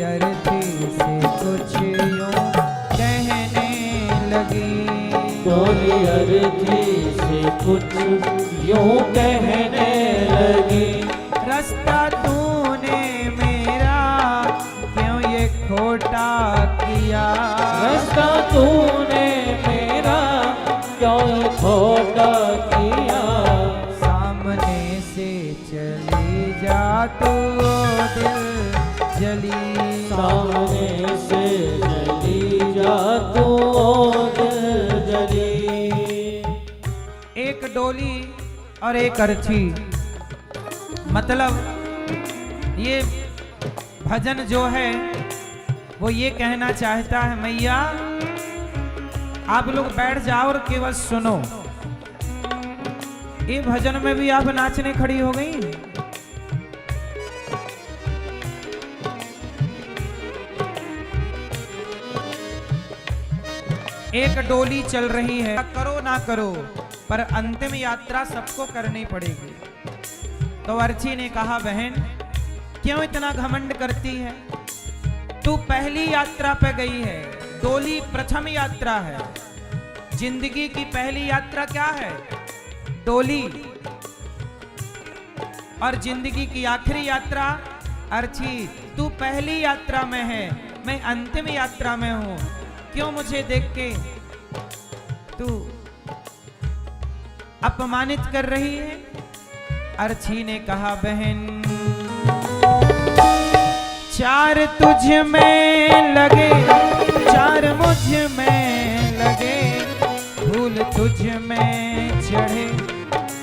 अर्थी से कुछ यूं कहने लगी। डोली अर्थी से कुछ यूं कहने लगी। रास्ता तूने मेरा क्यों ये खोटा किया। रास्ता तूने मेरा क्यों ये खोटा किया। सामने से चली जा तो दिल जली। सामने से चली जा तो दिल जली। एक डोली और एक अर्थी, मतलब ये भजन जो है वो ये कहना चाहता है, मैया आप लोग बैठ जाओ और केवल सुनो। ये भजन में भी आप नाचने खड़ी हो गई। एक डोली चल रही है, करो ना करो पर अंतिम यात्रा सबको करनी पड़ेगी। तो अर्थी ने कहा, बहन क्यों इतना घमंड करती है। तू पहली यात्रा पे गई है, डोली प्रथम यात्रा है। जिंदगी की पहली यात्रा क्या है? डोली। और जिंदगी की आखिरी यात्रा अर्थी। तू पहली यात्रा में है, मैं अंतिम यात्रा में हूं। क्यों मुझे देख के तू अपमानित कर रही है। अर्थी ने कहा, बहन चार तुझ में लगे, चार मुझ में लगे। फूल तुझ में चढ़े,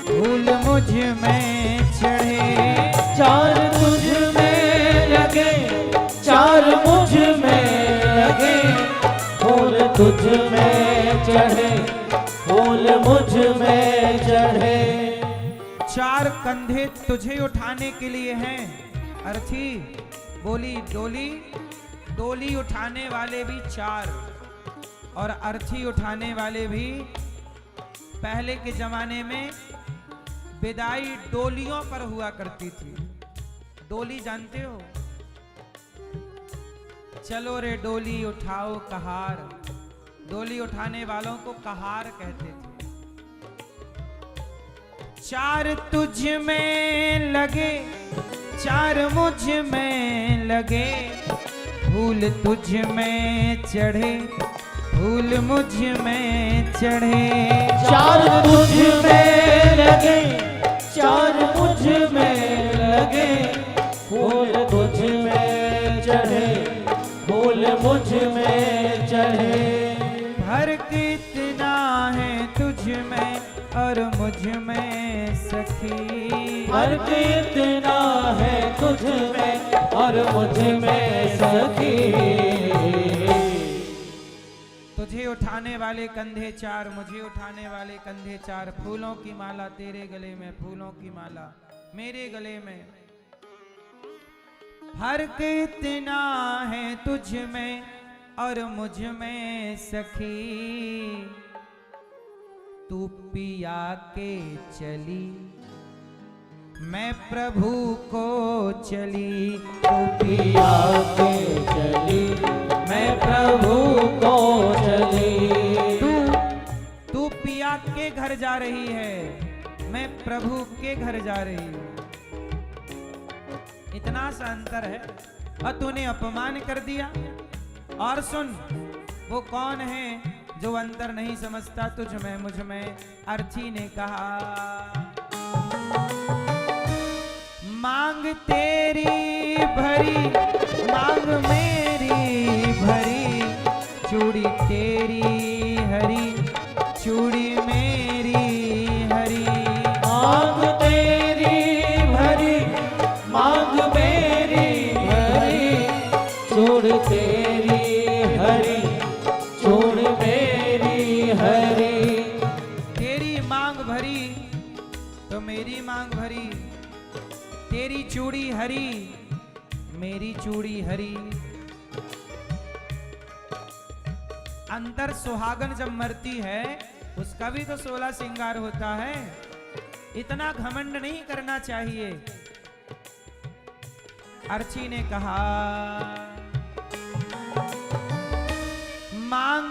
फूल मुझ में चढ़े। चार तुझ में लगे, चार मुझ में लगे। फूल तुझ में चढ़े, फूल मुझ में चढ़े। चार कंधे तुझे उठाने के लिए हैं। अर्थी बोली, डोली डोली उठाने वाले भी चार, और अर्थी उठाने वाले भी। पहले के जमाने में विदाई डोलियों पर हुआ करती थी। डोली जानते हो? चलो रे डोली उठाओ कहार। डोली उठाने वालों को कहार कहते थे। चार तुझ में लगे, चार मुझ में लगे। फूल तुझ में चढ़े, फूल मुझ में चढ़े। चार तुझ में लगे, चार मुझ में लगे। फूल तुझ में चढ़े, फूल मुझ में चढ़े। फर्क इतना है तुझ में और मुझ में सखी। फर्क इतना है तुझ में और मुझ में सखी। तुझे उठाने वाले कंधे चार, मुझे उठाने वाले कंधे चार। फूलों की माला तेरे गले में, फूलों की माला मेरे गले में। फर्क इतना है तुझ में और मुझ में सखी। तू पिया के चली, मैं प्रभु को चली। तू पिया के चली, मैं प्रभु को चली। तू पिया के घर जा रही है, मैं प्रभु के घर जा रही हूं। इतना सा अंतर है, और तूने अपमान कर दिया। और सुन, वो कौन है जो अंतर नहीं समझता तुझ में मुझ में। अर्थी ने कहा, मांग तेरी भरी, मांग मेरी भरी। चूड़ी तेरी हरी, चूड़ी मेरी हरी। मांग तेरी भरी, मांग मेरी भरी। चूड़ी तेरी हरी, चूड़ी मेरी हरी। तेरी मांग भरी तो मेरी मांग भरी। तेरी चूड़ी हरी, मेरी चूड़ी हरी। अंतर सुहागन जब मरती है उसका भी तो 16 श्रृंगार होता है। इतना घमंड नहीं करना चाहिए। अर्थी ने कहा,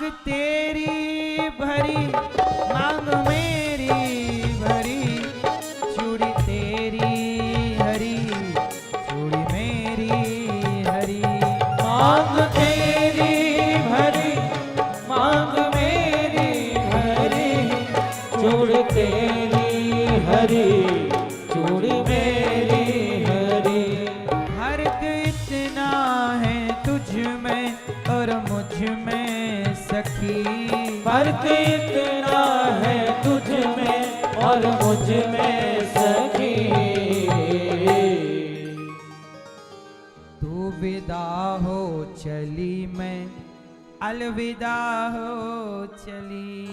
मांग तेरी भरी, मांग मेरी भरी, चूड़ी तेरी हरी, चूड़ी मेरी हरी। मांग तेरी भरी, मांग मेरी भरी, चूड़ी तेरी हरी, चूड़ी मेरी हरी। फर्क इतना है तुझ में और मुझ में सखी, फर्क इतना है तुझ में और मुझ में सखी। तू विदा हो चली मैं अलविदा हो चली,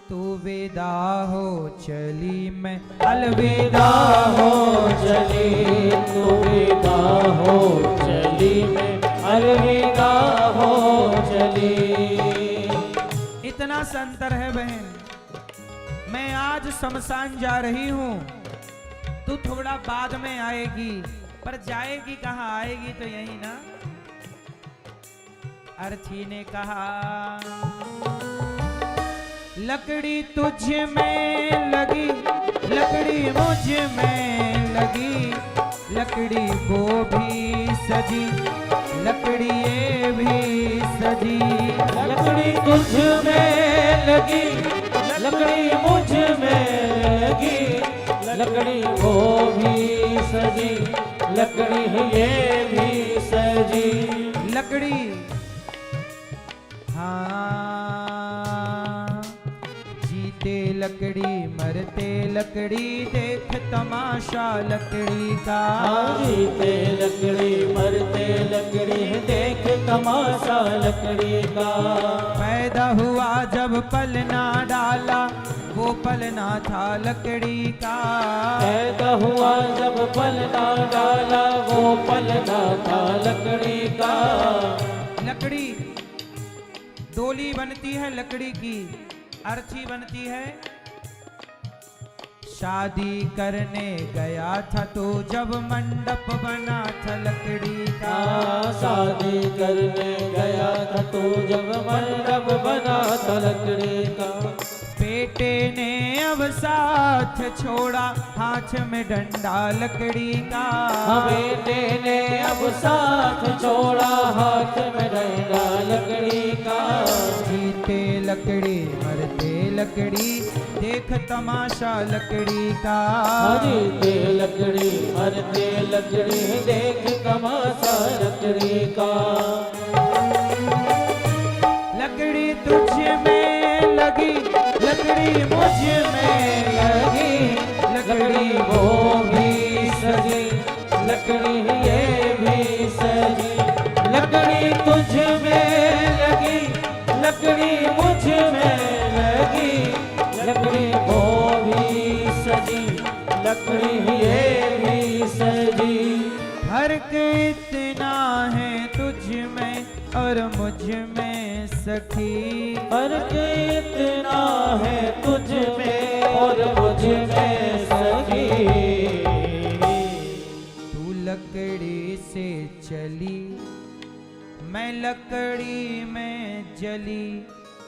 तू विदा हो चली मैं अलविदा अलविदा हो चली, तू विदा हो चली, मैं अलविदा हो चली। इतना सा अंतर है बहन, मैं आज शमशान जा रही हूँ, तू थोड़ा बाद में आएगी, पर जाएगी कहाँ, आएगी तो यही ना। अर्थी ने कहा लकड़ी तुझ में लगी, लकड़ी मुझ में लगी, लकड़ी वो भी सजी, लकड़ी ये भी सजी। लकड़ी तुझ में लगी, लकड़ी मुझ में लगी, लकड़ी वो भी सजी, लकड़ी ये भी सजी। लकड़ी हाँ, जीते लकड़ी मरते लकड़ी, देख तमाशा लकड़ी का। जीते लकड़ी मरते लकड़ी, देख तमाशा लकड़ी का। पैदा हुआ जब पलना डाला, वो पलना था लकड़ी का। पैदा हुआ जब पलना डाला, वो पलना था लकड़ी का। लकड़ी डोली बनती है लकड़ी की, अर्थी बनती है। शादी करने गया था तो जब मंडप बना था लकड़ी का। शादी करने गया था तो जब मंडप बना था लकड़ी का। बेटे ने अब साथ छोड़ा, हाथ में डंडा लकड़ी का। बेटे ने अब साथ छोड़ा, हाथ में डंडा लकड़ी का। जीते लकड़ी मरते लकड़ी, देख तमाशा लकड़ी का। जीते लकड़ी मरते लकड़ी, देख तमाशा लकड़ी का। लकड़ी तुझ में लगी, लकड़ी मुझ में लगी, लकड़ी वो भी सजी, लकड़ी ये भी सजी। लकड़ी तुझ में लगी, लकड़ी मुझ में लगी, लकड़ी वो भी सजी, लकड़ी ये भी सजी। फर्क इतना है तुझ में और मुझ में सखी, फर्क इतना है तुझ में और मुझ में सखी। तू लकड़ी से चली, मैं लकड़ी में जली,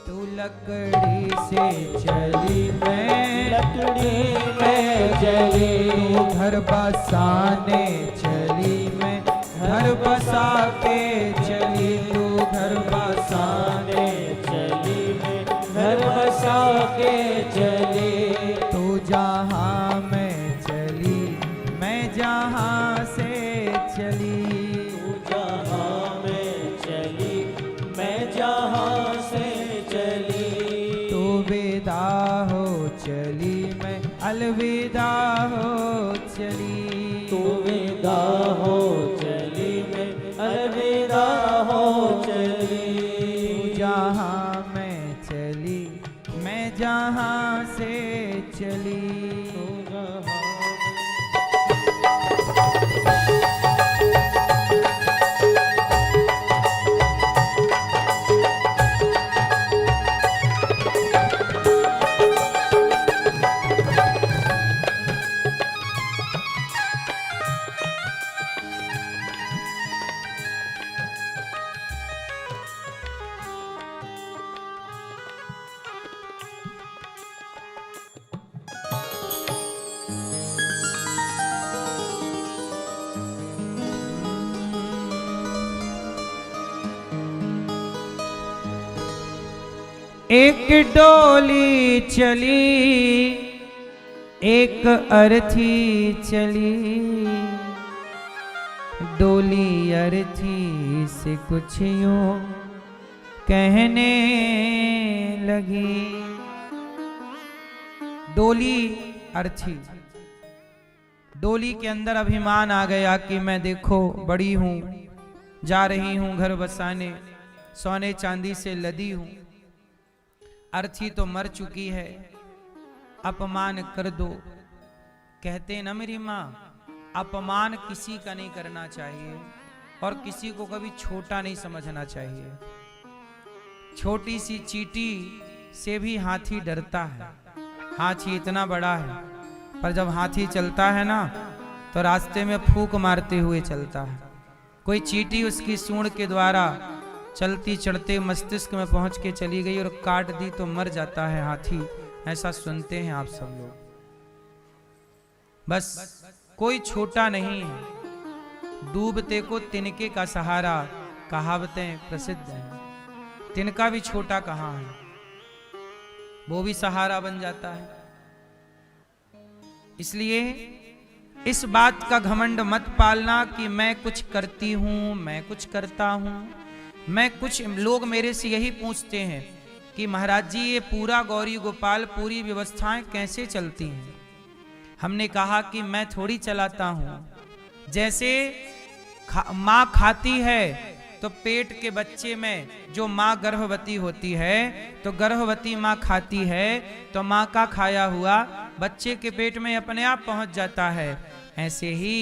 तू लकड़ी से चली, मैं लकड़ी में जली। तू घर बसाने चली, मैं घर बसा के चली, तू घर बसाने चली, मैं घर बसा के चली। तू जहाँ मैं चली, मैं जहाँ से चली। तू जहाँ में चली, मैं जहाँ से चली। तू विदा हो चली, मैं अलविदा हो चली। तू विदा हो चली, मैं अलविदा हो चली। तू जहाँ मैं चली, मैं जहाँ से चली। तू जहाँ एक डोली चली एक अर्थी चली, डोली अर्थी से कुछ यूं कहने लगी। डोली अर्थी, डोली के अंदर अभिमान आ गया कि मैं देखो बड़ी हूं, जा रही हूं घर बसाने, सोने चांदी से लदी हूं। अर्थी तो मर चुकी है, अपमान कर दो। कहते ना मेरी माँ, अपमान किसी का नहीं करना चाहिए और किसी को कभी छोटा नहीं समझना चाहिए। छोटी सी चींटी से भी हाथी डरता है। हाथी इतना बड़ा है, पर जब हाथी चलता है ना तो रास्ते में फूंक मारते हुए चलता है। कोई चींटी उसकी सूंड के द्वारा चलती चढ़ते मस्तिष्क में पहुंच के चली गई और काट दी तो मर जाता है हाथी, ऐसा सुनते हैं आप सब लोग। बस कोई छोटा नहीं है, डूबते को तिनके का सहारा, कहावतें प्रसिद्ध हैं। तिनका भी छोटा कहाँ है, वो भी सहारा बन जाता है। इसलिए इस बात का घमंड मत पालना कि मैं कुछ करती हूं, मैं कुछ करता हूं, मैं कुछ। लोग मेरे से यही पूछते हैं कि महाराज जी ये पूरा गौरी गोपाल पूरी व्यवस्थाएं कैसे चलती हैं। हमने कहा कि मैं थोड़ी चलाता हूं। जैसे माँ खाती है तो पेट के बच्चे में जो माँ गर्भवती होती है तो गर्भवती माँ खाती है तो माँ का खाया हुआ बच्चे के पेट में अपने आप पहुंच जाता है। ऐसे ही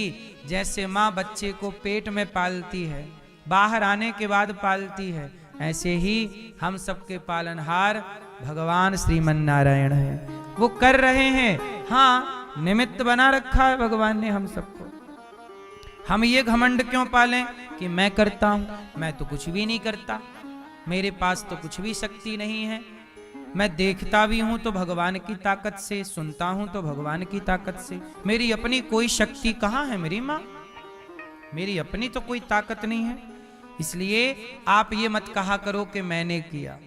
जैसे माँ बच्चे को पेट में पालती है, बाहर आने के बाद पालती है, ऐसे ही हम सबके पालनहार भगवान श्रीमन नारायण है। वो कर रहे हैं, हाँ निमित्त बना रखा है भगवान ने हम सबको। हम ये घमंड क्यों पालें कि मैं करता हूं, मैं तो कुछ भी नहीं करता, मेरे पास तो कुछ भी शक्ति नहीं है। मैं देखता भी हूं तो भगवान की ताकत से, सुनता हूं तो भगवान की ताकत से। मेरी अपनी कोई शक्ति कहाँ है मेरी माँ, मेरी अपनी तो कोई ताकत नहीं है। इसलिए आप ये मत कहा करो कि मैंने किया,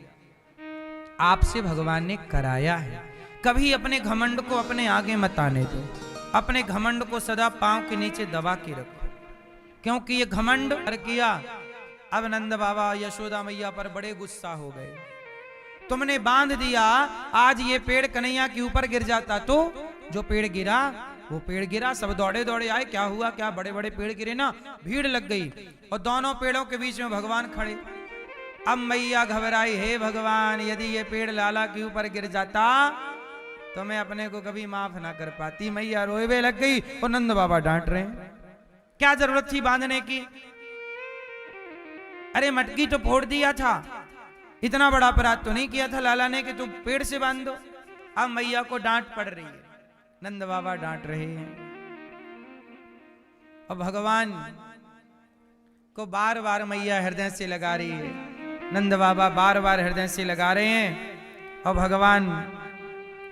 आपसे भगवान ने कराया है। कभी अपने घमंड को अपने आगे मत आने दो, अपने घमंड को सदा पांव के नीचे दबा के रखो, क्योंकि ये घमंड कर किया। अब नंद बाबा यशोदा मैया पर बड़े गुस्सा हो गए। तुमने बांध दिया, आज ये पेड़ कन्हैया के ऊपर गिर जाता तो, जो पेड़ गिरा वो पेड़ गिरा, सब दौड़े दौड़े आए, क्या हुआ, क्या बड़े बड़े पेड़ गिरे ना, भीड़ लग गई और दोनों पेड़ों के बीच में भगवान खड़े। अब मैया घबराई, हे भगवान यदि ये पेड़ लाला के ऊपर गिर जाता तो मैं अपने को कभी माफ ना कर पाती। मैया रोए लग गई और नंद बाबा डांट रहे हैं, क्या जरूरत थी बांधने की, अरे मटकी तो फोड़ दिया था, इतना बड़ा अपराध तो नहीं किया था लाला ने कि तू पेड़ से बांध दो। अब मैया को डांट पड़ रही है, नंद बाबा डांट रहे हैं और भगवान को बार बार मैया हृदय से लगा रही है, नंद बाबा बार बार हृदय से लगा रहे हैं और भगवान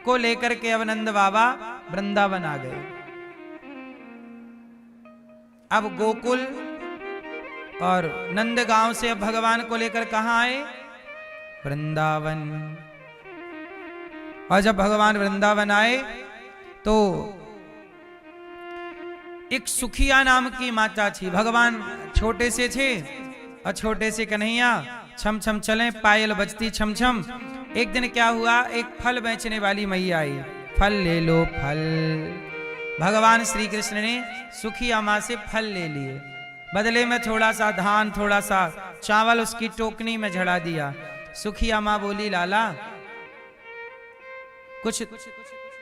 को लेकर के अब नंद बाबा वृंदावन आ गए। अब गोकुल और नंदगांव से अब भगवान को लेकर कहां आए, वृंदावन। और जब भगवान वृंदावन आए तो एक सुखिया नाम की माता थी। भगवान छोटे से थे और छोटे से कन्हैया छम छम चले, पायल बजती छम छम। एक दिन क्या हुआ, एक फल बेचने वाली मैया आई, फल ले लो फल। भगवान श्री कृष्ण ने सुखिया माँ से फल ले लिए, बदले में थोड़ा सा धान थोड़ा सा चावल उसकी टोकनी में झड़ा दिया। सुखिया माँ बोली, लाला कुछ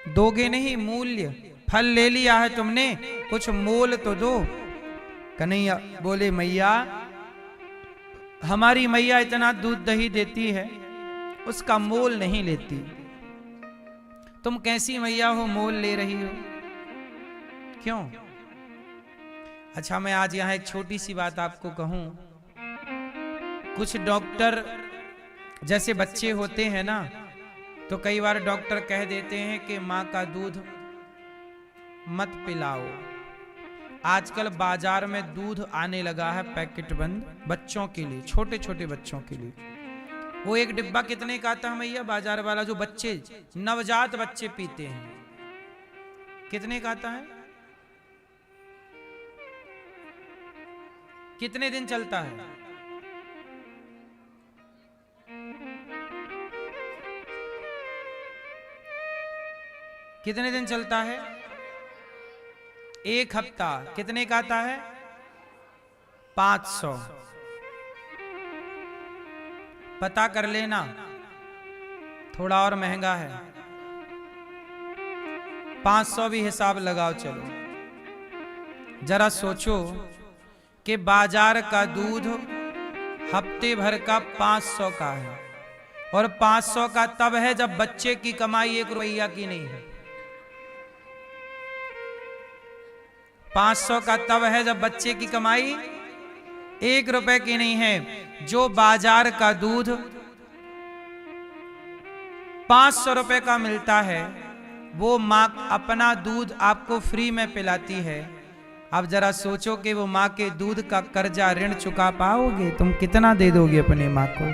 दोगे नहीं मूल्य, फल ले लिया है तुमने, कुछ मोल तो दो। कन्हैया बोले, मैया हमारी मैया इतना दूध दही देती है, उसका मोल नहीं लेती। तुम कैसी मैया हो, मोल ले रही हो, क्यों? अच्छा मैं आज यहां एक छोटी सी बात आपको कहूं। कुछ डॉक्टर जैसे बच्चे होते हैं ना, तो कई बार डॉक्टर कह देते हैं कि माँ का दूध मत पिलाओ। आजकल बाजार में दूध आने लगा है पैकेट बंद, बच्चों के लिए, छोटे छोटे बच्चों के लिए। वो एक डिब्बा कितने का आता है भैया? बाजार वाला जो बच्चे, नवजात बच्चे पीते हैं, कितने का आता है? कितने दिन चलता है? कितने दिन चलता है? एक हफ्ता। कितने का आता है? 500। पता कर लेना, थोड़ा और महंगा है। 500 भी हिसाब लगाओ। चलो जरा सोचो कि बाजार का दूध हफ्ते भर का 500 का है, और 500 का तब है जब बच्चे की कमाई 1 रुपया की नहीं है। 500 का तब है जब बच्चे की कमाई 1 रुपए की नहीं है। जो बाजार का दूध 500 रुपए का मिलता है, वो माँ अपना दूध आपको फ्री में पिलाती है। अब जरा सोचो कि वो माँ के दूध का कर्जा ऋण चुका पाओगे? तुम कितना दे दोगे अपनी माँ को?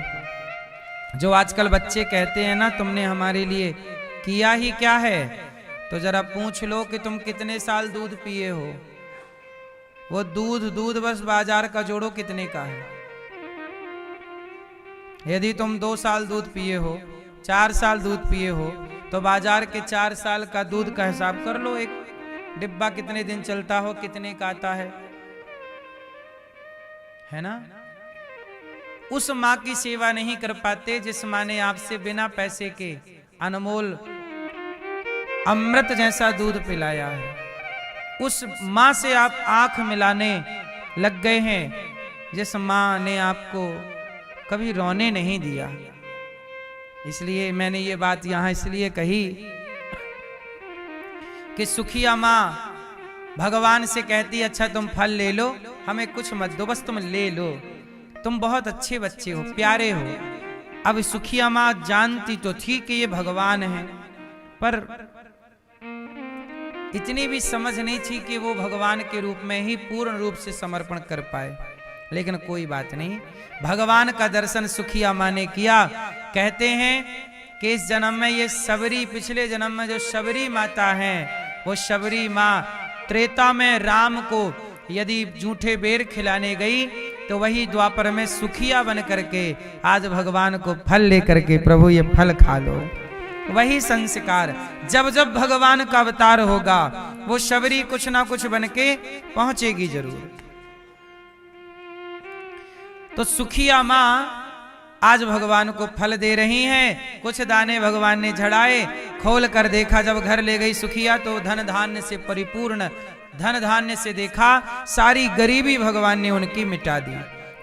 जो आजकल बच्चे कहते हैं ना, तुमने हमारे लिए किया ही क्या है, तो जरा पूछ लो कि तुम कितने साल दूध पिए हो। वो दूध बस बाजार का जोड़ो कितने का है। यदि तुम 2 साल दूध पिए हो, 4 साल दूध पिए हो, तो बाजार के 4 साल का दूध का हिसाब कर लो। एक डिब्बा कितने दिन चलता हो, कितने का आता है ना? उस माँ की सेवा नहीं कर पाते जिस माँ ने आपसे बिना पैसे के अनमोल अमृत जैसा दूध पिलाया है। उस माँ से आप आंख मिलाने लग गए हैं जिस माँ ने आपको कभी रोने नहीं दिया। इसलिए मैंने ये बात यहां इसलिए कही कि सुखिया माँ भगवान से कहती, अच्छा तुम फल ले लो, हमें कुछ मत दो, बस तुम ले लो, तुम बहुत अच्छे बच्चे हो, प्यारे हो। अब सुखिया माँ जानती तो थी कि ये भगवान है, पर इतनी भी समझ नहीं थी कि वो भगवान के रूप में ही पूर्ण रूप से समर्पण कर पाए। लेकिन कोई बात नहीं, भगवान का दर्शन सुखिया माँ ने किया। कहते हैं कि इस जन्म में ये शबरी, पिछले जन्म में जो शबरी माता है, वो शबरी माँ त्रेता में राम को यदि जूठे बेर खिलाने गई, तो वही द्वापर में सुखिया बन करके आज भगवान को फल लेकर के, प्रभु ये फल खा लो। वही संस्कार जब जब भगवान का अवतार होगा, वो शबरी कुछ ना कुछ बन के पहुंचेगी जरूर। तो सुखिया माँ आज भगवान को फल दे रही हैं। कुछ दाने भगवान ने झड़ाए, खोल कर देखा, जब घर ले गई सुखिया तो धन धान्य से परिपूर्ण, धन धान्य से देखा, सारी गरीबी भगवान ने उनकी मिटा दी।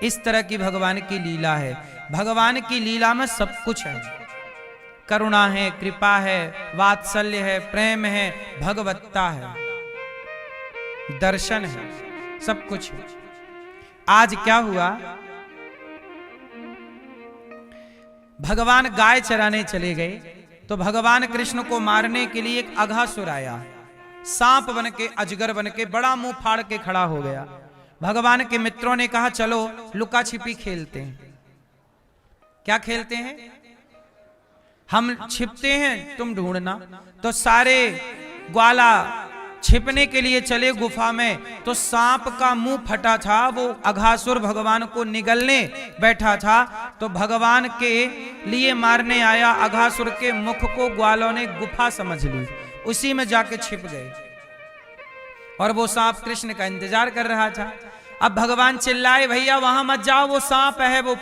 इस तरह की भगवान की लीला है। भगवान की लीला में सब कुछ है, करुणा है, कृपा है, वात्सल्य है, प्रेम है, भगवत्ता है, दर्शन है, सब कुछ है। आज क्या हुआ, भगवान गाय चराने चले गए, तो भगवान कृष्ण को मारने के लिए एक अघासुर आया, सांप बन के, अजगर बन के, बड़ा मुंह फाड़ के खड़ा हो गया। भगवान के मित्रों ने कहा चलो लुका छिपी खेलते हैं। क्या खेलते हैं? हम छिपते हैं, तुम ढूंढना। तो सारे ग्वाला छिपने के लिए चले गुफा में, तो सांप का मुंह फटा था, वो अघासुर भगवान को निगलने बैठा था, तो भगवान के लिए मारने आया अघासुर के मुख को ग्वालों ने गुफा समझ ली, उसी में जाके छिप गए, और वो सांप कृष्ण का इंतजार कर रहा था। अब भगवान चिल्लाए, भैया वहां मत जाओ, वो सांप है, वो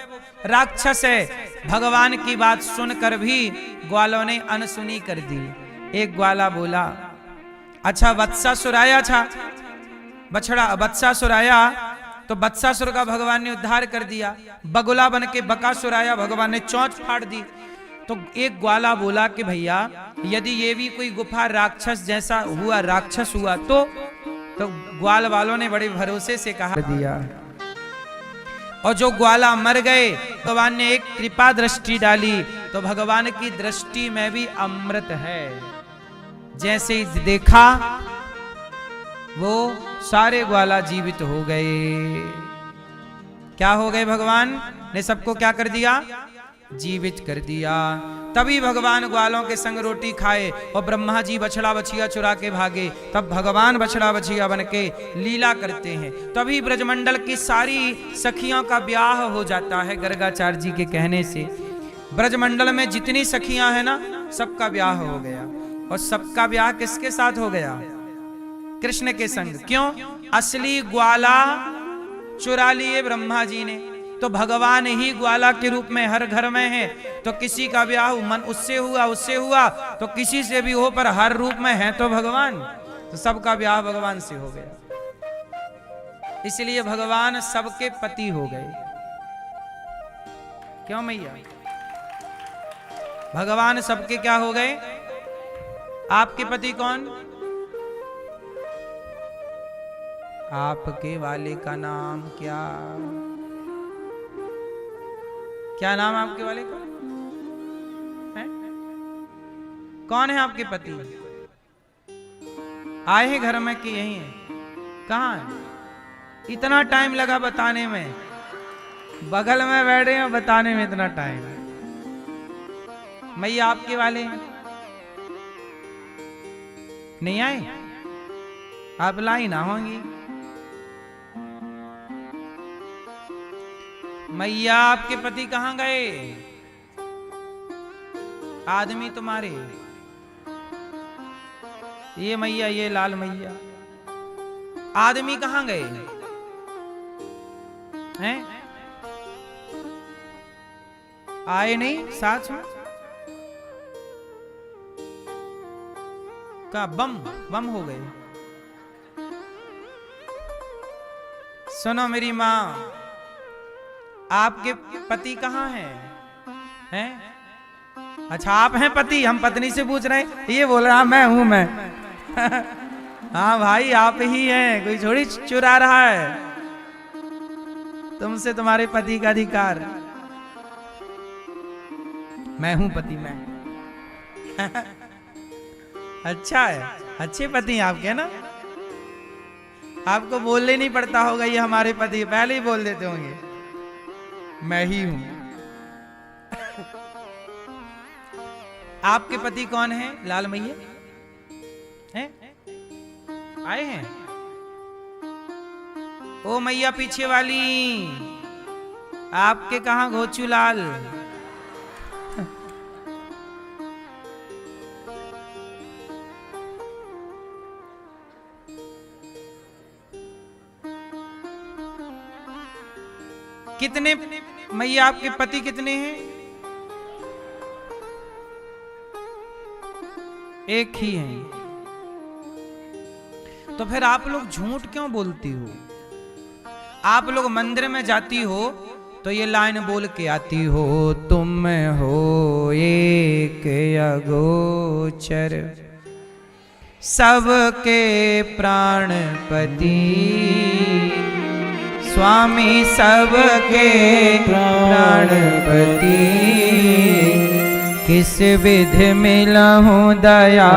राक्षस है। भगवान की बात सुनकर भी ग्वालों ने अनसुनी कर दी। एक ग्वाला बोला, अच्छा वत्सासुर आया था, बछड़ा वत्सासुर आया, तो वत्सासुर का भगवान ने उद्धार कर दिया। बगुला बन के बकासुर आया, भगवान ने चोंच फाड़ दी। तो एक ग्वाला बोला कि भैया यदि ये भी कोई गुफा राक्षस जैसा हुआ, राक्षस हुआ, तो ग्वाल वालों ने बड़े भरोसे से कहा दिया, और जो ग्वाला मर गए, भगवान ने एक कृपा दृष्टि डाली, तो भगवान की दृष्टि में भी अमृत है। जैसे ही देखा, वो सारे ग्वाला जीवित हो गए। क्या हो गए? भगवान ने सबको क्या कर दिया? जीवित कर दिया। तभी भगवान ग्वालों के संग रोटी खाए और ब्रह्मा जी बछड़ा बछिया चुरा के भागे। तब भगवान बछड़ा बछिया बन के लीला करते हैं। तभी ब्रजमंडल की सारी सखियों का ब्याह हो जाता है गर्गाचार्य जी के कहने से। ब्रजमंडल में जितनी सखियां हैं ना, सबका ब्याह हो गया। और सबका ब्याह किसके साथ हो गया? कृष्ण के संग। क्यों? असली ग्वाला चुरा लिए ब्रह्मा जी ने, तो भगवान ही ग्वाला के रूप में हर घर में है। तो किसी का ब्याह मन उससे हुआ तो किसी से भी हो, पर हर रूप में है तो भगवान। तो सबका ब्याह भगवान से हो गया, इसलिए भगवान सबके पति हो गए। क्यों मैया? भगवान सबके क्या हो गए? आपके पति कौन? आपके वाले का नाम क्या? क्या नाम आपके वाले का है? कौन है आपके पति? आए हैं घर में कि यही है? कहाँ है? इतना टाइम लगा बताने में, बगल में बैठे हैं बताने में इतना टाइम। मैया आपके वाले हैं? नहीं आए? आप लाई ना होंगी। मैया आपके पति कहां गए? आदमी तुम्हारे, ये मैया, ये लाल मैया, आदमी कहां गए हैं? आए नहीं साथ में? का बम बम हो गए? सुनो मेरी माँ, आपके पति कहाँ हैं? अच्छा आप हैं पति? हम पत्नी से पूछ रहे हैं, ये बोल रहा मैं हूं मैं। हाँ भाई आप ही हैं, कोई थोड़ी चुरा रहा है। तुमसे तुम्हारे पति का अधिकार। मैं हूं पति मैं। अच्छा है, अच्छे पति हैं आपके ना। आपको बोलने नहीं पड़ता होगा ये हमारे पति, पहले ही बोल देते होंगे मैं ही हूं। आपके पति कौन है? लाल मैया हैं? आए हैं? ओ मैया पीछे वाली, आपके कहां घोचू लाल? कितने मैया आपके पति कितने हैं? एक ही हैं। तो फिर आप लोग झूठ क्यों बोलती हो? आप लोग मंदिर में जाती हो तो ये लाइन बोल के आती हो, तुम हो एक अगोचर सबके प्राणपति, स्वामी सबके प्राणपति, किस विधि मिलहूं दया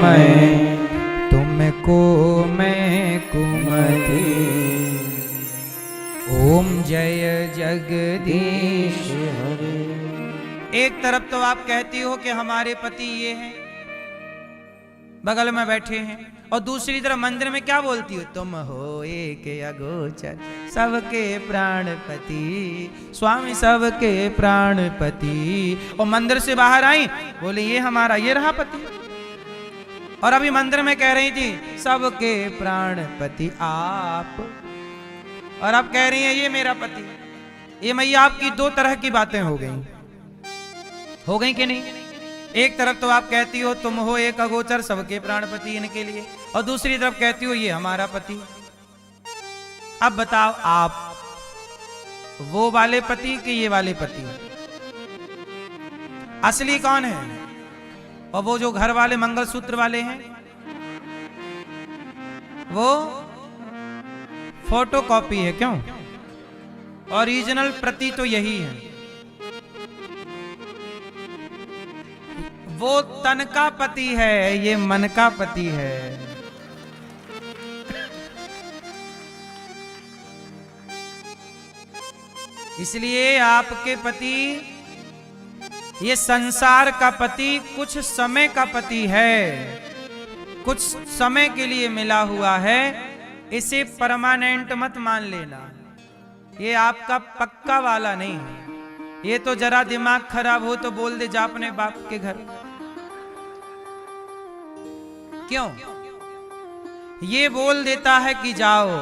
मैं तुमको मैं कुमति। ओम जय जगदीश हरे। एक तरफ तो आप कहती हो कि हमारे पति ये हैं, बगल में बैठे हैं, और दूसरी तरफ मंदिर में क्या बोलती हो? तुम हो एक अगोचर सबके प्राणपति, स्वामी सबके प्राणपति। और मंदिर से बाहर आई, बोले ये हमारा, ये रहा पति। और अभी मंदिर में कह रही थी सबके प्राणपति आप, और अब कह रही है ये मेरा पति। ये मैया आपकी दो तरह की बातें हो गई कि नहीं? एक तरफ तो आप कहती हो तुम हो एक अगोचर सबके प्राणपति इनके लिए, और दूसरी तरफ कहती हो ये हमारा पति। अब बताओ आप वो वाले पति कि ये वाले पति? असली कौन है? और वो जो घर वाले मंगलसूत्र वाले हैं वो फोटो कॉपी है। क्यों? ओरिजिनल प्रति तो यही है। वो तन का पति है, ये मन का पति है। इसलिए आपके पति ये संसार का पति कुछ समय का पति है, कुछ समय के लिए मिला हुआ है, इसे परमानेंट मत मान लेना। ये आपका पक्का वाला नहीं है। ये तो जरा दिमाग खराब हो तो बोल दे जा अपने बाप के घर। क्यों? ये बोल देता है कि जाओ,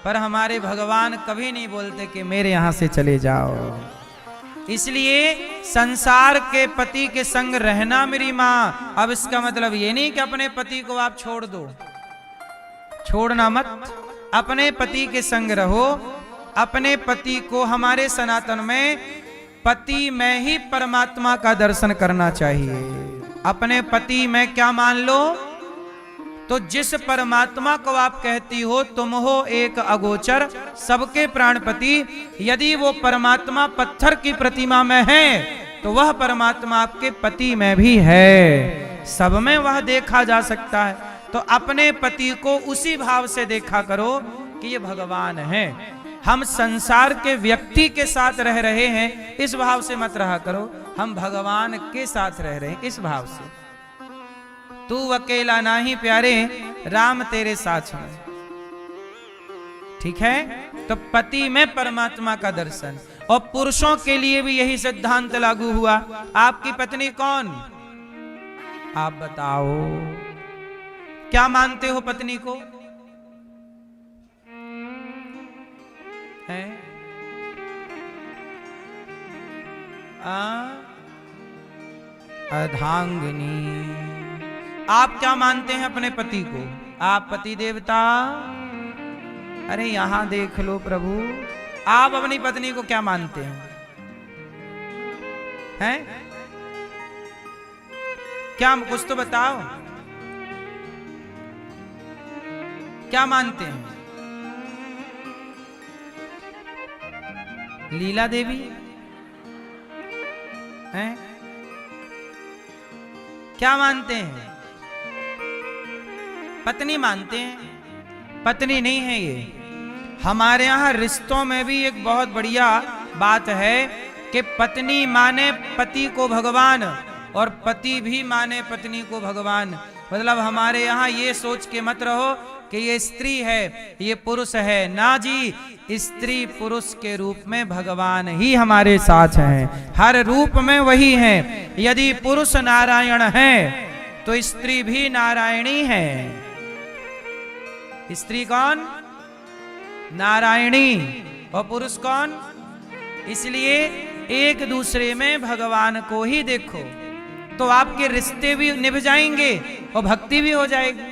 पर हमारे भगवान कभी नहीं बोलते कि मेरे यहां से चले जाओ। इसलिए संसार के पति के संग रहना मेरी मां, अब इसका मतलब ये नहीं कि अपने पति को आप छोड़ दो, छोड़ना मत। अपने पति के संग रहो। अपने पति को, हमारे सनातन में पति में ही परमात्मा का दर्शन करना चाहिए। अपने पति में क्या मान लो? तो जिस परमात्मा को आप कहती हो तुम हो एक अगोचर सबके प्राणपति, यदि वो परमात्मा पत्थर की प्रतिमा में है तो वह परमात्मा आपके पति में भी है, सब में वह देखा जा सकता है। तो अपने पति को उसी भाव से देखा करो कि ये भगवान है। हम संसार के व्यक्ति के साथ रह रहे हैं, इस भाव से मत रहा करो। हम भगवान के साथ रह रहे हैं, इस भाव से। तू अकेला नाही प्यारे, राम तेरे साथ में। ठीक है? तो पति में परमात्मा का दर्शन। और पुरुषों के लिए भी यही सिद्धांत लागू हुआ। आपकी पत्नी कौन? आप बताओ, क्या मानते हो पत्नी को? है? अर्धांगिनी। आप क्या मानते हैं अपने पति को? आप पति देवता? अरे यहां देख लो प्रभु, आप अपनी पत्नी को क्या मानते हैं? हैं? क्या, कुछ तो बताओ, क्या मानते हैं? लीला देवी हैं? क्या मानते हैं? पत्नी मानते हैं। पत्नी नहीं है ये। हमारे यहाँ रिश्तों में भी एक बहुत बढ़िया बात है कि पत्नी माने पति को भगवान और पति भी माने पत्नी को भगवान। मतलब हमारे यहाँ ये सोच के मत रहो कि ये स्त्री है, ये पुरुष है। ना जी, स्त्री पुरुष के रूप में भगवान ही हमारे साथ हैं, हर रूप में वही हैं। यदि पुरुष नारायण है तो स्त्री भी नारायणी है। स्त्री कौन? नारायणी। और पुरुष कौन? इसलिए एक दूसरे में भगवान को ही देखो तो आपके रिश्ते भी निभ जाएंगे और भक्ति भी हो जाएगी।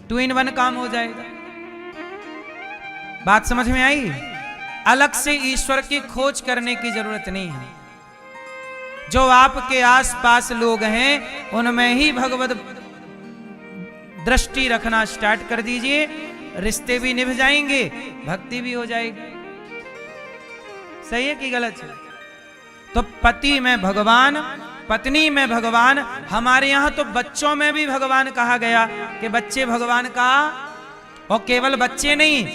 2 in 1 काम हो जाएगा। बात समझ में आई? अलग से ईश्वर की खोज करने की जरूरत नहीं है। जो आपके आसपास लोग हैं उनमें ही भगवत दृष्टि रखना स्टार्ट कर दीजिए, रिश्ते भी निभ जाएंगे, भक्ति भी हो जाएगी। सही है कि गलत है? तो पति में भगवान, पत्नी में भगवान। हमारे यहाँ तो बच्चों में भी भगवान कहा गया कि बच्चे भगवान का, और केवल बच्चे नहीं,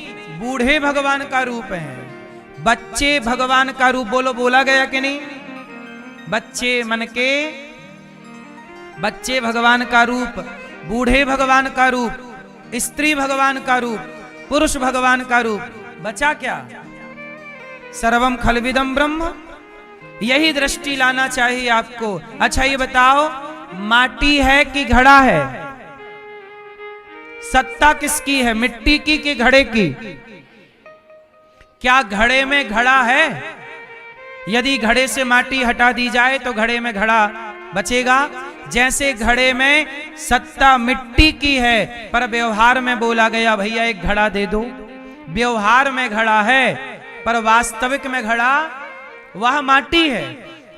बूढ़े भगवान का रूप हैं। बच्चे भगवान का रूप बोलो, बोला गया कि नहीं? बच्चे मन के, बच्चे भगवान का रूप, बूढ़े भगवान का रूप, स्त्री भगवान का रूप, पुरुष भगवान का रूप। बचा क्या? सर्वम खलविदम ब्रह्म। यही दृष्टि लाना चाहिए आपको। अच्छा ये बताओ, माटी है कि घड़ा है? सत्ता किसकी है, मिट्टी की कि घड़े की? क्या घड़े में घड़ा है? यदि घड़े से माटी हटा दी जाए तो घड़े में घड़ा बचेगा। जैसे घड़े में सत्ता मिट्टी की है पर व्यवहार में बोला गया भैया एक घड़ा दे दो। व्यवहार में घड़ा है पर वास्तविक में घड़ा वह माटी है।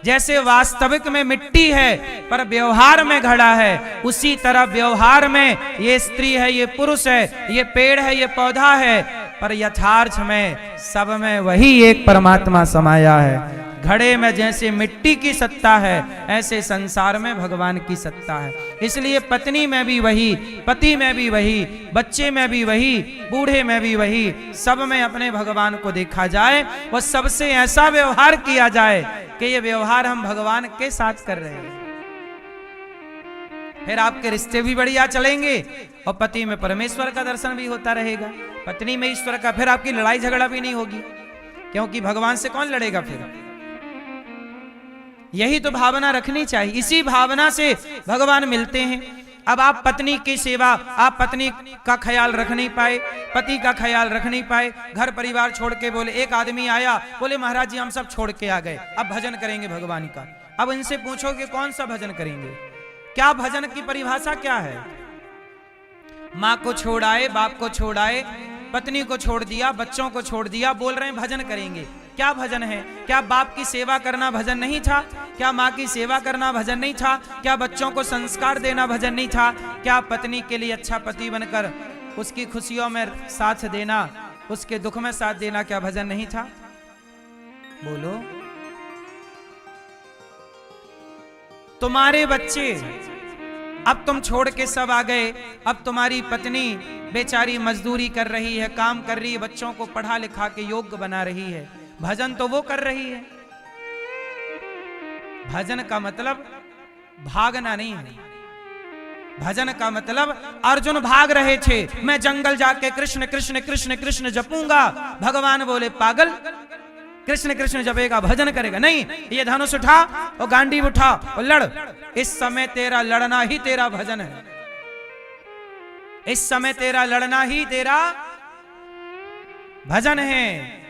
जैसे वास्तविक में मिट्टी है पर व्यवहार में घड़ा है, उसी तरह व्यवहार में ये स्त्री है, ये पुरुष है, ये पेड़ है, ये पौधा है, पर यथार्थ में सब में वही एक परमात्मा समाया है। घड़े में जैसे मिट्टी की सत्ता है, ऐसे संसार में भगवान की सत्ता है। इसलिए पत्नी में भी वही, पति में भी वही, बच्चे में भी वही, बूढ़े में भी वही, सब में अपने भगवान को देखा जाए और सबसे ऐसा व्यवहार किया जाए कि ये व्यवहार हम भगवान के साथ कर रहे हैं। फिर आपके रिश्ते भी बढ़िया चलेंगे और पति में परमेश्वर का दर्शन भी होता रहेगा, पत्नी में ईश्वर का। फिर आपकी लड़ाई झगड़ा भी नहीं होगी, क्योंकि भगवान से कौन लड़ेगा फिर। यही तो भावना रखनी चाहिए, इसी भावना से भगवान मिलते हैं। अब आप पत्नी की सेवा, आप पत्नी का ख्याल रख नहीं पाए, पति का ख्याल रख नहीं पाए, घर परिवार छोड़ के बोले, एक आदमी आया बोले महाराज जी हम सब छोड़ के आ गए, अब भजन करेंगे भगवान का। अब इनसे पूछो कि कौन सा भजन करेंगे, क्या भजन की परिभाषा क्या है। माँ को छोड़ आए, बाप को छोड़ आए, पत्नी को छोड़ दिया, बच्चों को छोड़ दिया, बोल रहे हैं भजन करेंगे। क्या भजन है? क्या बाप की सेवा करना भजन नहीं था? क्या माँ की सेवा करना भजन नहीं था? क्या बच्चों को संस्कार देना भजन नहीं था? क्या पत्नी के लिए अच्छा पति बनकर उसकी खुशियों में साथ देना, उसके दुख में साथ देना क्या भजन नहीं था? बोलो। तुम्हारे बच्चे अब तुम छोड़ के सब आ गए, अब तुम्हारी पत्नी बेचारी मजदूरी कर रही है, काम कर रही है, बच्चों को पढ़ा लिखा के योग्य बना रही है, भजन तो वो कर रही है। भजन का मतलब भागना नहीं है, भजन का मतलब अर्जुन भाग रहे थे, मैं जंगल जाके कृष्ण कृष्ण कृष्ण कृष्ण जपूंगा, भगवान बोले पागल, कृष्ण कृष्ण जपेगा भजन करेगा नहीं, ये धनुष उठा और गांडीव उठा और लड़। इस समय तेरा लड़ना ही तेरा भजन है, इस समय तेरा लड़ना ही तेरा भजन है।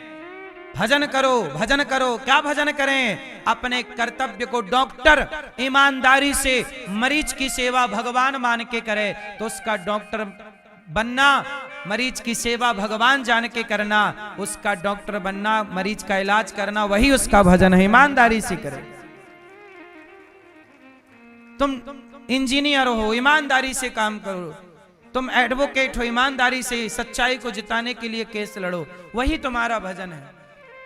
भजन करो, भजन करो। क्या भजन करें? अपने कर्तव्य को डॉक्टर ईमानदारी से मरीज की सेवा भगवान मान के करे तो उसका डॉक्टर बनना, मरीज की सेवा भगवान जान के करना, उसका डॉक्टर बनना, मरीज का इलाज करना, वही उसका भजन है। ईमानदारी से करे। तुम इंजीनियर हो, ईमानदारी से काम करो। तुम एडवोकेट हो, ईमानदारी से सच्चाई को जिताने के लिए केस लड़ो, वही तुम्हारा भजन है।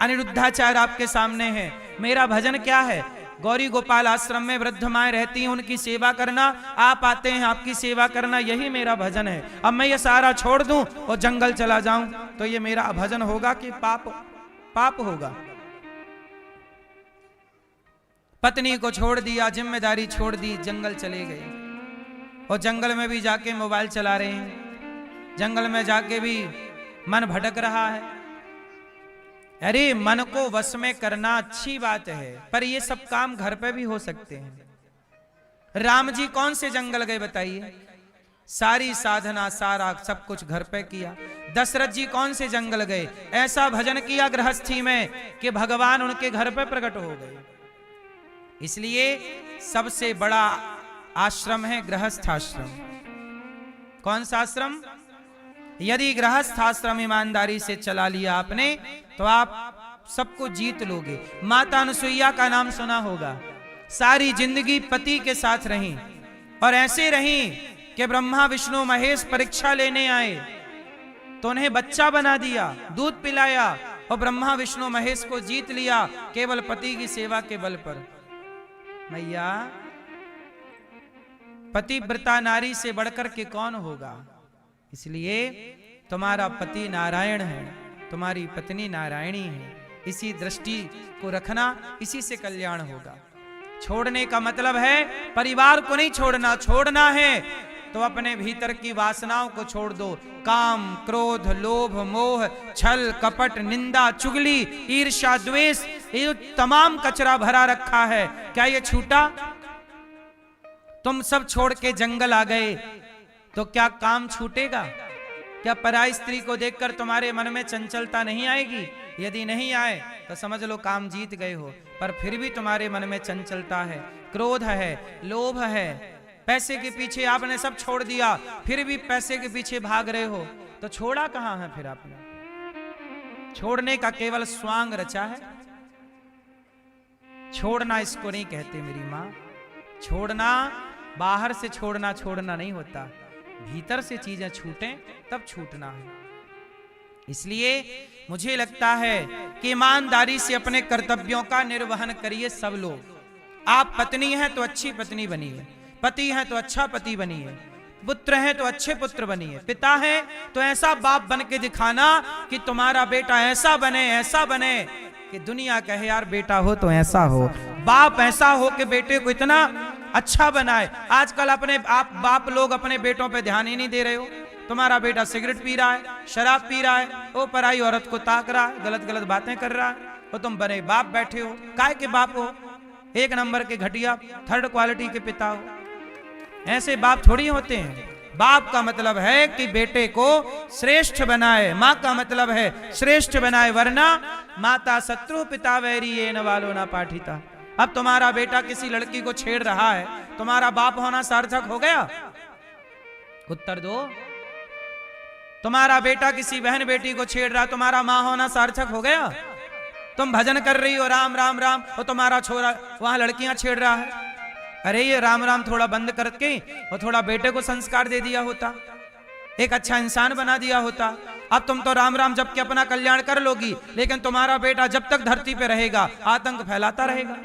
अनिरुद्धाचार्य आपके सामने है। मेरा भजन क्या है? गौरी गोपाल आश्रम में वृद्ध माएं रहती हैं, उनकी सेवा करना, आप आते हैं आपकी सेवा करना, यही मेरा भजन है। अब मैं ये सारा छोड़ दूं और जंगल चला जाऊं तो ये मेरा भजन होगा कि पाप होगा? पत्नी को छोड़ दिया, जिम्मेदारी छोड़ दी, जंगल चले गए और जंगल में भी जाके मोबाइल चला रहे हैं, जंगल में जाके भी मन भटक रहा है। अरे मन को वश में करना अच्छी बात है, पर ये सब काम घर पे भी हो सकते हैं। राम जी कौन से जंगल गए बताइए? सारी साधना, सारा सब कुछ घर पे किया। दशरथ जी कौन से जंगल गए? ऐसा भजन किया गृहस्थी में कि भगवान उनके घर पे प्रकट हो गए। इसलिए सबसे बड़ा आश्रम है गृहस्थ आश्रम। कौन सा आश्रम? यदि गृहस्थ आश्रम ईमानदारी से चला लिया आपने तो आप सबको जीत लोगे। माता अनुसुईया का नाम सुना होगा। सारी जिंदगी पति के साथ रहीं और ऐसे रहीं कि ब्रह्मा विष्णु महेश परीक्षा लेने आए तो उन्हें बच्चा बना दिया, दूध पिलाया और ब्रह्मा विष्णु महेश को जीत लिया केवल पति की सेवा के बल पर। मैया, पतिव्रता नारी से बढ़कर के कौन होगा? इसलिए तुम्हारा पति नारायण है, तुम्हारी पत्नी नारायणी है। इसी दृष्टि को रखना, इसी से कल्याण होगा। छोड़ने का मतलब है परिवार को नहीं छोड़ना। छोड़ना है तो अपने भीतर की वासनाओं को छोड़ दो। काम, क्रोध, लोभ, मोह, छल, कपट, निंदा, चुगली, ईर्ष्या, द्वेष, ये तमाम कचरा भरा रखा है, क्या ये छूटा? तुम सब छोड़ के जंगल आ गए तो क्या काम छूटेगा? क्या पराई स्त्री को देखकर तुम्हारे मन में चंचलता नहीं आएगी? यदि नहीं आए तो समझ लो काम जीत गए हो। पर फिर भी तुम्हारे मन में चंचलता है, क्रोध है, लोभ है, पैसे के पीछे आपने सब छोड़ दिया, फिर भी पैसे के पीछे भाग रहे हो, तो छोड़ा कहां है फिर आपने? छोड़ने का केवल स्वांग रचा है। छोड़ना इसको नहीं कहते मेरी मां। छोड़ना बाहर से छोड़ना नहीं होता, भीतर से चीजें छूटें तब छूटना है। इसलिए मुझे लगता है कि ईमानदारी से अपने कर्तव्यों का निर्वहन करिए सब लोग। आप पत्नी हैं तो अच्छी पत्नी बनिए, पति हैं तो अच्छा पति बनिए, पुत्र हैं तो अच्छे पुत्र बनिए, पिता हैं तो ऐसा बाप बन के दिखाना कि तुम्हारा बेटा ऐसा बने कि दुनिया कहे यार बेटा हो तो ऐसा हो, बाप ऐसा हो कि बेटे को इतना अच्छा बनाए। आजकल अपने आप बाप लोग अपने बेटों पे ध्यान ही नहीं दे रहे हो। तुम्हारा बेटा सिगरेट पी रहा है, शराब पी रहा है, वो पराई औरत को ताक रहा है, गलत गलत बातें कर रहा है, तो तुम बड़े बाप बैठे हो। काय के बाप हो? एक नंबर के घटिया थर्ड क्वालिटी के पिता हो। ऐसे बाप थोड़ी होते हैं। बाप का मतलब है कि बेटे को श्रेष्ठ बनाए, माँ का मतलब है श्रेष्ठ बनाए, वरना माता शत्रु पिता वैरी ये न वालो ना पाठिता। अब तुम्हारा बेटा किसी लड़की को छेड़ रहा है, तुम्हारा बाप होना सार्थक हो गया? उत्तर दो। तुम्हारा बेटा किसी बहन बेटी को छेड़ रहा, तुम्हारा माँ होना सार्थक हो गया? तुम भजन कर रही हो राम राम राम, और तुम्हारा छोरा वहां लड़कियां छेड़ रहा है। अरे ये राम राम थोड़ा बंद करके और थोड़ा बेटे को संस्कार दे दिया होता, एक अच्छा इंसान बना दिया होता। अब तुम तो राम राम जब के अपना कल्याण कर लोगी, लेकिन तुम्हारा बेटा जब तक धरती पे रहेगा आतंक फैलाता रहेगा।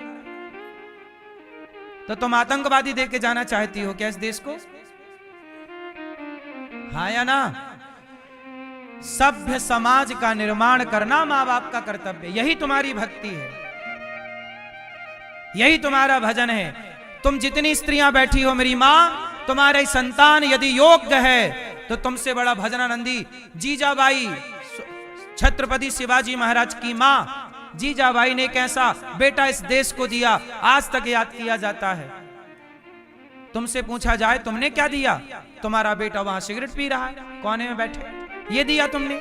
तो तुम आतंकवादी देके जाना चाहती हो क्या इस देश को? हाँ या ना? सभ्य समाज का निर्माण करना मां बाप का कर्तव्य, यही तुम्हारी भक्ति है, यही तुम्हारा भजन है। तुम जितनी स्त्रियां बैठी हो मेरी मां, तुम्हारे संतान यदि योग्य है तो तुमसे बड़ा भजनानंदी जीजाबाई, छत्रपति शिवाजी महाराज की मां जीजाबाई ने कैसा बेटा इस देश को दिया, आज तक याद किया जाता है। तुमसे पूछा जाए तुमने क्या दिया? तुम्हारा बेटा वहां सिगरेट पी रहा है कोने में बैठे, ये दिया तुमने?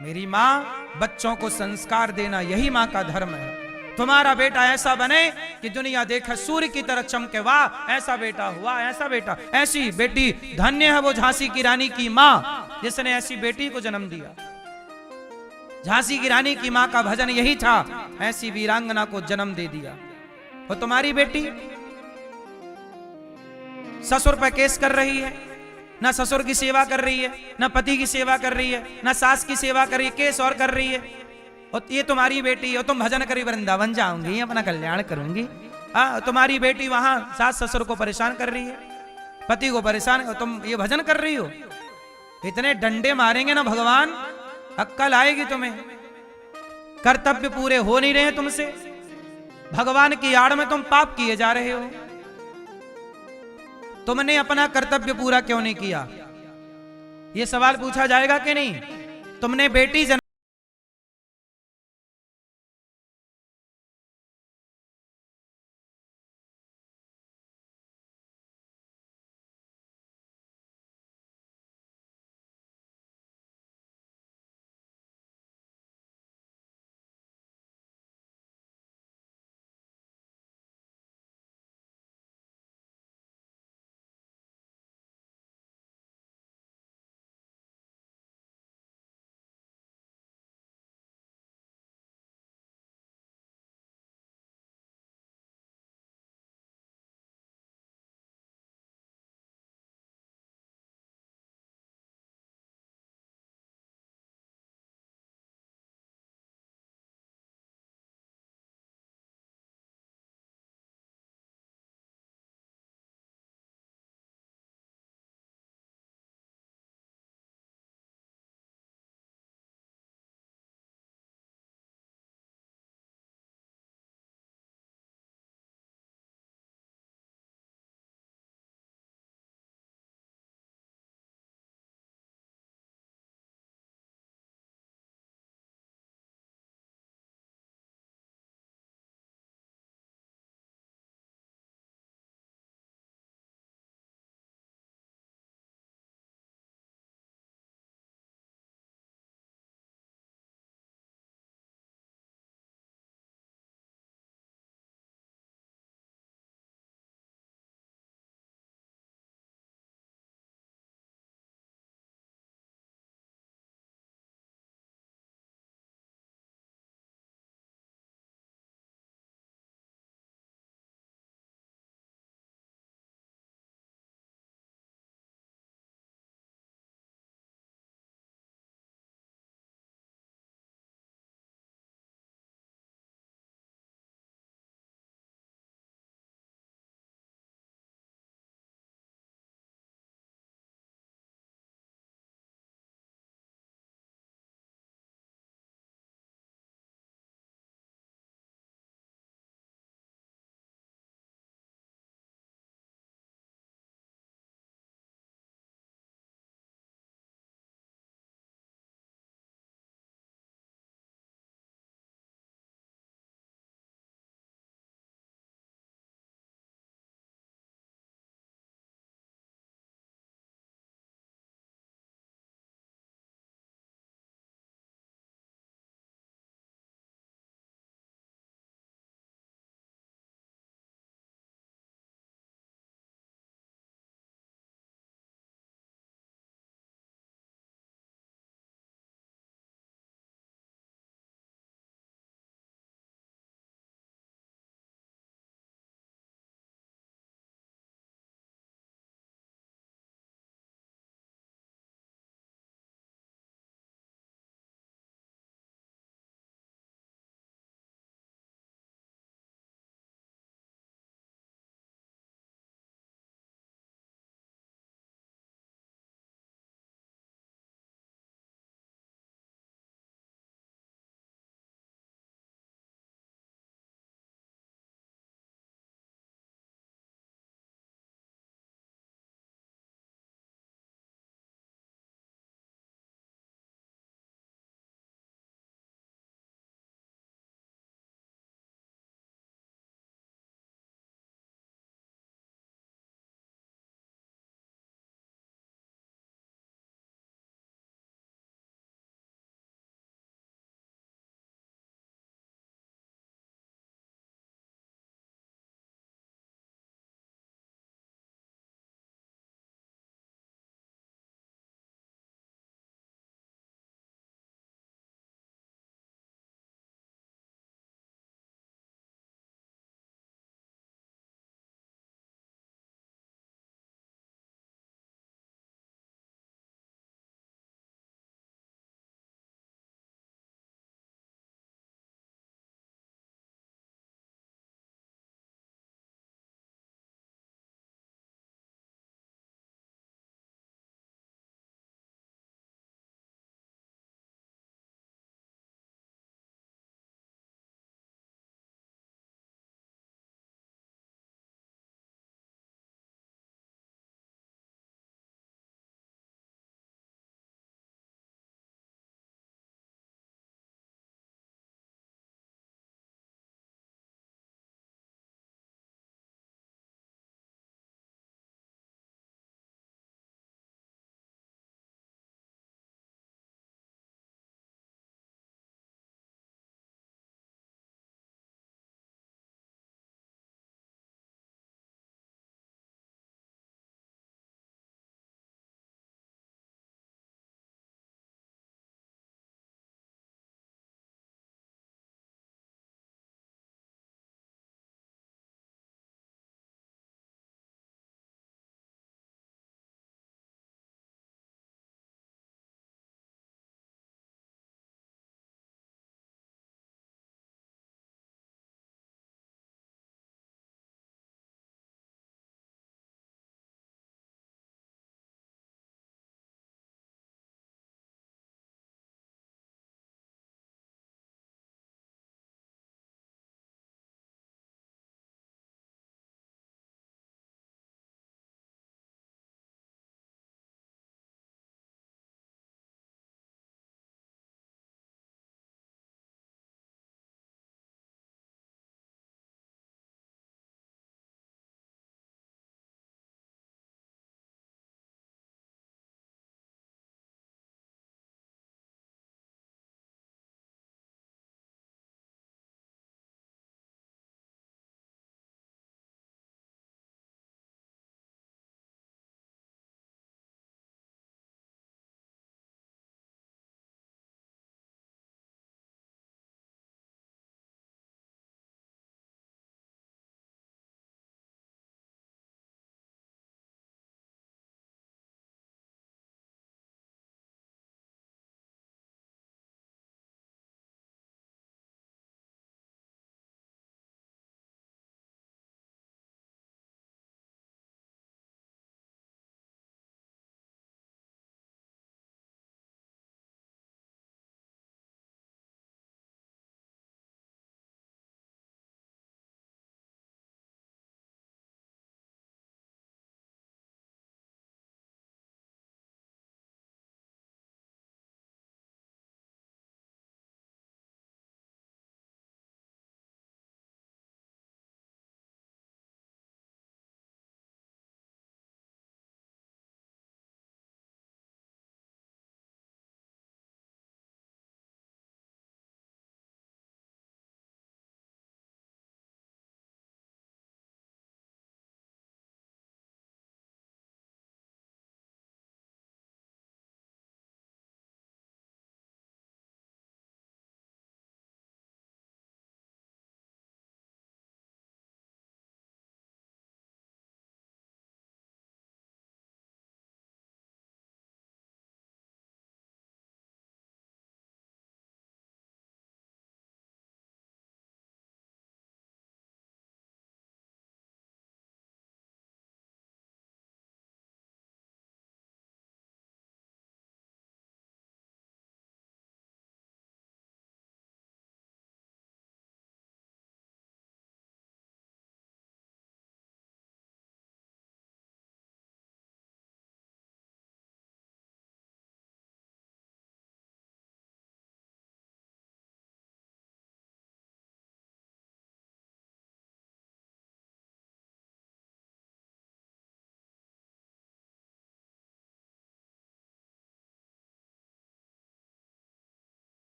मेरी मां बच्चों को संस्कार देना यही मां का धर्म है। तुम्हारा बेटा ऐसा बने कि दुनिया देखे सूर्य की तरह चमके, वाह ऐसा बेटा हुआ, ऐसा बेटा, ऐसी बेटी, धन्य है वो झांसी की रानी की मां जिसने ऐसी बेटी को जन्म दिया। झांसी की रानी की मां का भजन यही था, ऐसी वीरांगना को जन्म दे दिया। और तुम्हारी बेटी ससुर पर केस कर रही है, ना ससुर की सेवा कर रही है, ना पति की सेवा कर रही है, ना सास की सेवा कर रही है, केस और कर रही है। और ये तुम्हारी बेटी, और तुम भजन करी वृंदावन जाऊंगी, अपना कल्याण करूंगी। तुम्हारी बेटी वहां सास ससुर को परेशान कर रही है, पति को परेशान, और तुम ये भजन कर रही हो। इतने डंडे मारेंगे ना भगवान, अक्कल आएगी तुम्हें। कर्तव्य पूरे हो नहीं रहे तुमसे, भगवान की आड़ में तुम पाप किए जा रहे हो। तुमने अपना कर्तव्य पूरा क्यों नहीं किया? यह सवाल पूछा जाएगा कि नहीं? तुमने बेटी जन्म